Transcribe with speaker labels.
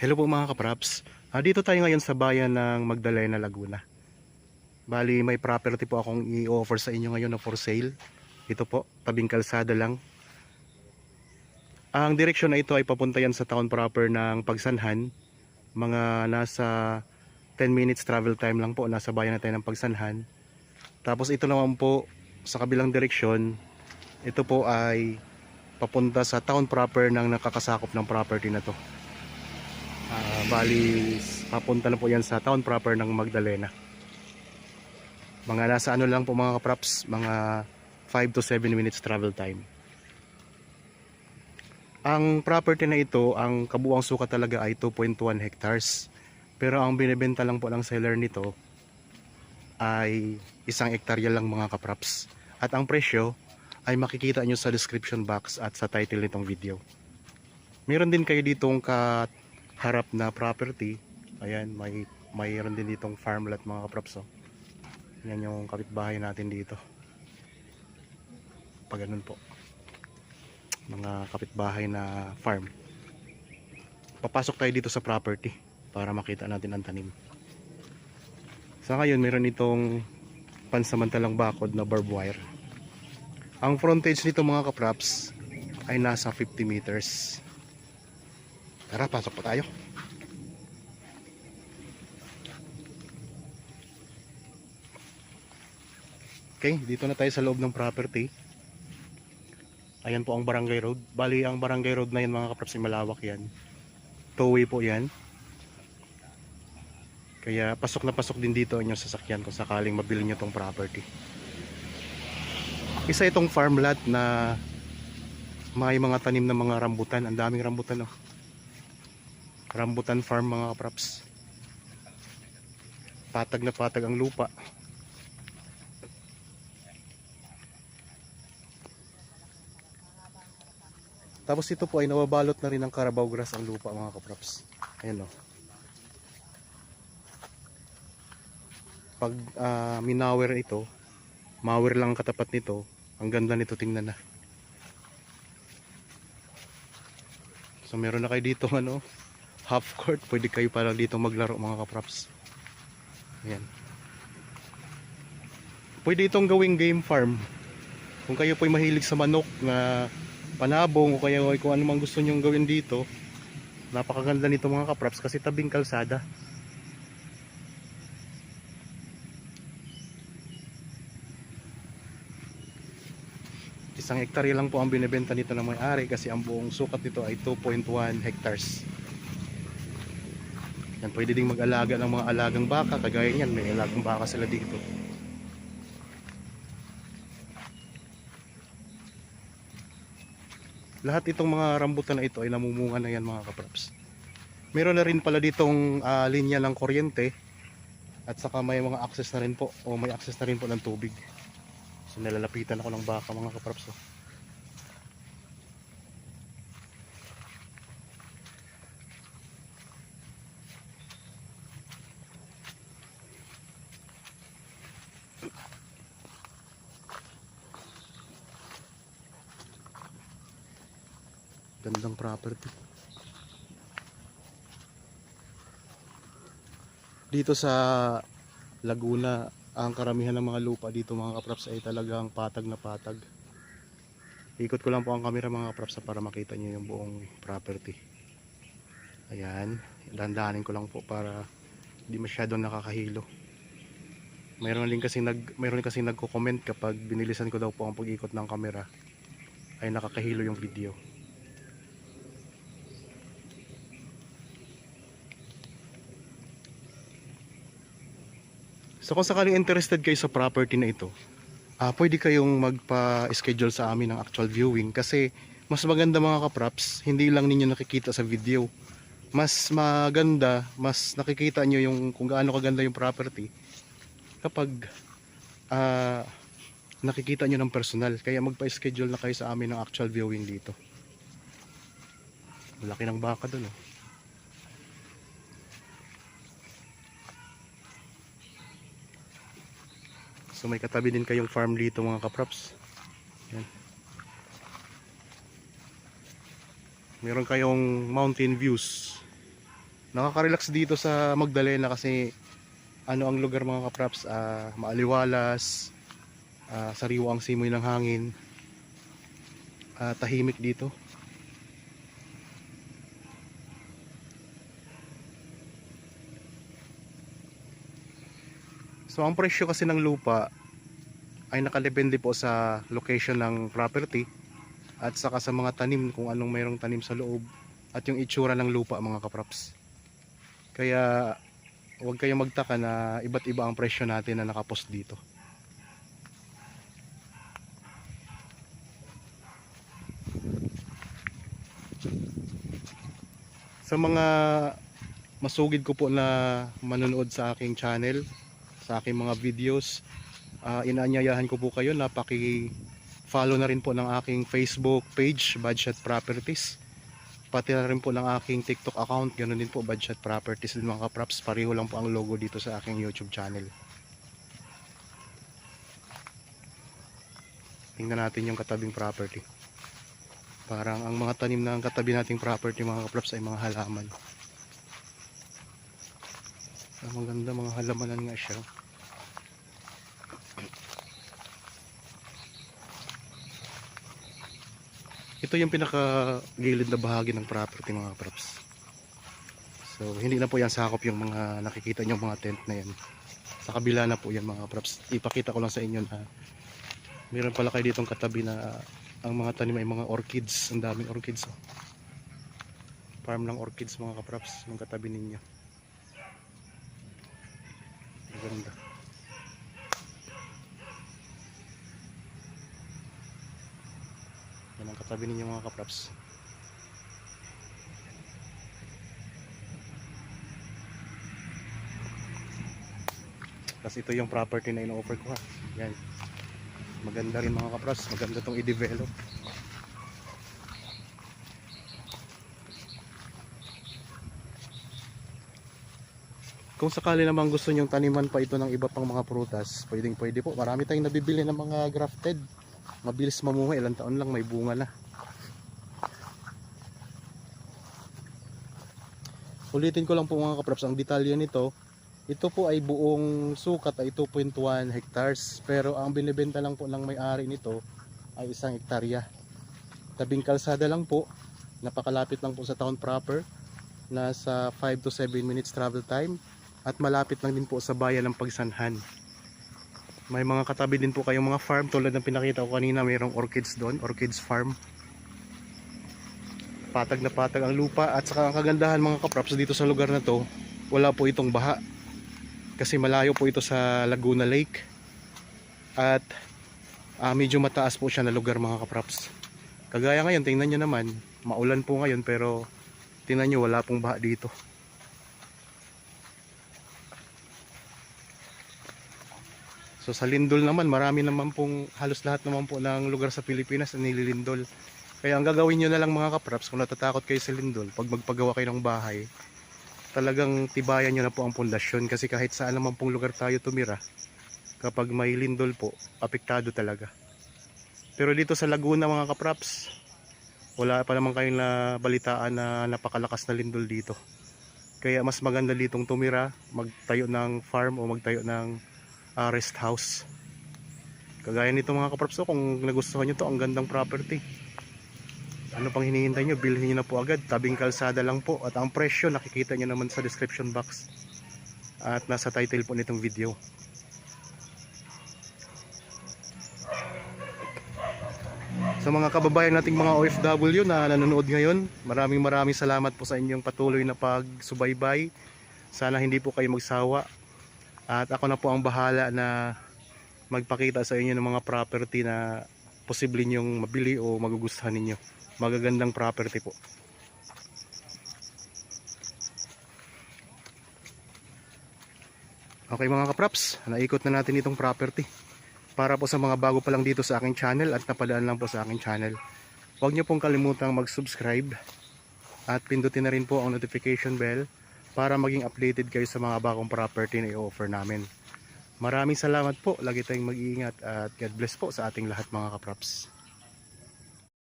Speaker 1: Hello po mga kapraps. Dito tayo ngayon sa bayan ng Magdalena, Laguna. Bali may property po akong i-offer sa inyo ngayon na for sale. Ito po, tabing kalsada lang. Ang direksyon na ito ay papunta yan sa town proper ng Pagsanhan. Mga nasa 10 minutes travel time lang po, nasa bayan na tayo ng Pagsanhan. Tapos ito naman po sa kabilang direksyon, ito po ay papunta sa town proper ng nakakasakop ng property na to. Bali papunta na po yan sa town proper ng Magdalena. Mga nasa ano lang po mga kapraps, mga 5 to 7 minutes travel time. Ang property na ito, ang kabuuang sukat talaga ay 2.1 hectares. Pero ang binebenta lang po ng seller nito ay 1 hektarya lang mga kapraps. At ang presyo ay makikita nyo sa description box at sa title nitong video. Meron din kayo ditong harap na property. Ayan, mayroon din ditong farmland mga kapraps. Yan yung kapitbahay natin dito. Pag ganun po, mga kapitbahay na farm. Papasok tayo dito sa property para makita natin ang tanim. Sa ngayon meron itong pansamantalang bakod na barbed wire. Ang frontage nito mga kapraps ay nasa 50 meters. Tara, pasok po tayo. Okay, dito na tayo sa loob ng property. Ayan po ang barangay road. Bali ang barangay road na yan mga kapraps ay malawak yan. Two-way po yan. Kaya pasok na pasok din dito ang inyong sasakyan kung sakaling mabili nyo tong property. Isa itong farm lot na may mga tanim na mga rambutan. Ang daming rambutan oh. Rambutan farm mga kapraps. Patag na patag ang lupa. Tapos ito po ay nababalot na rin ng Carabao grass ang lupa mga kapraps. Ayan o. Pag minawer ito, mawer lang katapat nito, ang ganda nito tingnan na. So meron na kayo dito ano, half court, pwede kayo parang dito maglaro mga kapraps. Ayan. Pwede itong gawing game farm. Kung kayo po'y mahilig sa manok na panabong o kaya kung ano mang gusto nyong gawin dito, napakaganda nito mga kapraps kasi tabing kalsada. Isang hektarya lang po ang binebenta nito ng may-ari kasi ang buong sukat nito ay 2.1 hectares. Yan, pwede ding mag-alaga ng mga alagang baka, kagaya niyan, may alagang baka sila dito. Lahat itong mga rambutan na ito ay namumunga na yan mga kapraps. Meron na rin pala ditong linya ng kuryente at saka may mga access na rin po o may access na rin po ng tubig. So nalalapitan ako ng baka mga kapraps. Gandang property. Dito sa Laguna, ang karamihan ng mga lupa dito mga kapraps ay talagang patag na patag. Ikot ko lang po ang camera mga kapraps para makita nyo yung buong property. Ayan, dandanin ko lang po para hindi masyadong nakakahilo. Mayroon kasi nagko-comment kapag binilisan ko daw po ang pag-ikot ng camera ay nakakahilo yung video. So kung sakaling interested kayo sa property na ito, pwede kayong magpa-schedule sa amin ng actual viewing kasi mas maganda mga kapraps, hindi lang ninyo nakikita sa video. Mas maganda, mas nakikita nyo yung kung gaano kaganda yung property kapag nakikita nyo ng personal. Kaya magpa-schedule na kayo sa amin ng actual viewing dito. Malaki ng baka dun oh. So may katabi din kayong farm dito mga kapraps. Yan. Meron kayong mountain views. Nakaka-relax dito sa Magdalena kasi ano ang lugar mga kapraps, maaliwalas, sariwa ang simoy ng hangin, tahimik dito. So ang presyo kasi ng lupa ay nakadepende po sa location ng property at saka sa mga tanim, kung anong mayroong tanim sa loob at yung itsura ng lupa mga kapraps. Kaya huwag kayong magtaka na iba't iba ang presyo natin na nakapost dito. Sa mga masugid ko po na manonood sa aking channel, sa aking mga videos, inaanyayahan ko po kayo na paki-follow na rin po ng aking Facebook page, Budget Properties. Pati na rin po ng aking TikTok account, ganoon din po, Budget Properties din mga kapraps. Pareho lang po ang logo dito sa aking YouTube channel. Tingnan natin yung katabing property. Parang ang mga tanim ng katabi nating property mga kapraps ay mga halaman. Ang maganda, mga halamanan nga siya. Ito yung pinaka gilid na bahagi ng property mga kapraps. So hindi na po yan sakop yung mga nakikita nyo mga tent na yan. Sa kabila na po yan mga kapraps. Ipakita ko lang sa inyo na meron pala kayo ditong katabi na ang mga tanim ay mga orchids. Ang daming orchids. Farm ng orchids mga kapraps ng katabi ninyo. Maganda. Yan ang katabi ninyo mga kapraps. Tapos ito yung property na ino-offer ko ha. Yan. Maganda rin mga kapraps. Maganda tong i-develop. Kung sakali naman gusto nyong taniman pa ito ng iba pang mga prutas, pwedeng pwede po. Marami tayong nabibili ng mga grafted. Mabilis mamunga, ilang taon lang may bunga na. Ulitin ko lang po mga kapraps, ang detalye nito, ito po ay buong sukat ay 2.1 hectares, pero ang binibenta lang po ng may-ari nito ay 1 hektarya. Tabing kalsada lang po, napakalapit lang po sa town proper, nasa 5 to 7 minutes travel time, at malapit lang din po sa bayan ng Pagsanhan. May mga katabi din po kayong mga farm tulad ng pinakita ko kanina, mayroong orchids doon, orchids farm. Patag na patag ang lupa, at saka ang kagandahan mga kapraps dito sa lugar na to, wala po itong baha. Kasi malayo po ito sa Laguna Lake. At medyo mataas po siya na lugar mga kapraps. Kagaya ngayon, tingnan nyo naman, maulan po ngayon pero tingnan nyo wala pong baha dito. So sa lindol naman, marami naman pong, halos lahat naman po ng lugar sa Pilipinas na nililindol. Kaya ang gagawin nyo na lang mga kapraps, kung natatakot kayo sa lindol, pag magpagawa kayo ng bahay, talagang tibayan nyo na po ang pundasyon. Kasi kahit saan naman pong lugar tayo tumira, kapag may lindol po, apektado talaga. Pero dito sa Laguna mga kapraps, wala pa naman kayong nabalitaan na napakalakas na lindol dito. Kaya mas maganda ditong tumira, magtayo ng farm o magtayo ng rest house. Kagaya nito mga kapraps, kung nagustuhan nyo to, ang gandang property. Ano pang hinihintay nyo, bilhin nyo na po agad. Tabing kalsada lang po, at ang presyo nakikita nyo naman sa description box at nasa title po nitong video. Sa mga kababayan nating mga OFW na nanonood ngayon, maraming salamat po sa inyong patuloy na pagsubaybay. Sana hindi po kayo magsawa, at ako na po ang bahala na magpakita sa inyo ng mga property na posible nyong mabili o magugustuhan ninyo. Magagandang property po. Okay mga kapraps, naikot na natin itong property. Para po sa mga bago pa lang dito sa aking channel at napadaan lang po sa aking channel, huwag nyo pong kalimutang mag-subscribe at pindutin na rin po ang notification bell para maging updated kayo sa mga bagong property na i-offer namin. Maraming salamat po, lagi tayong mag-iingat at God bless po sa ating lahat mga kapraps.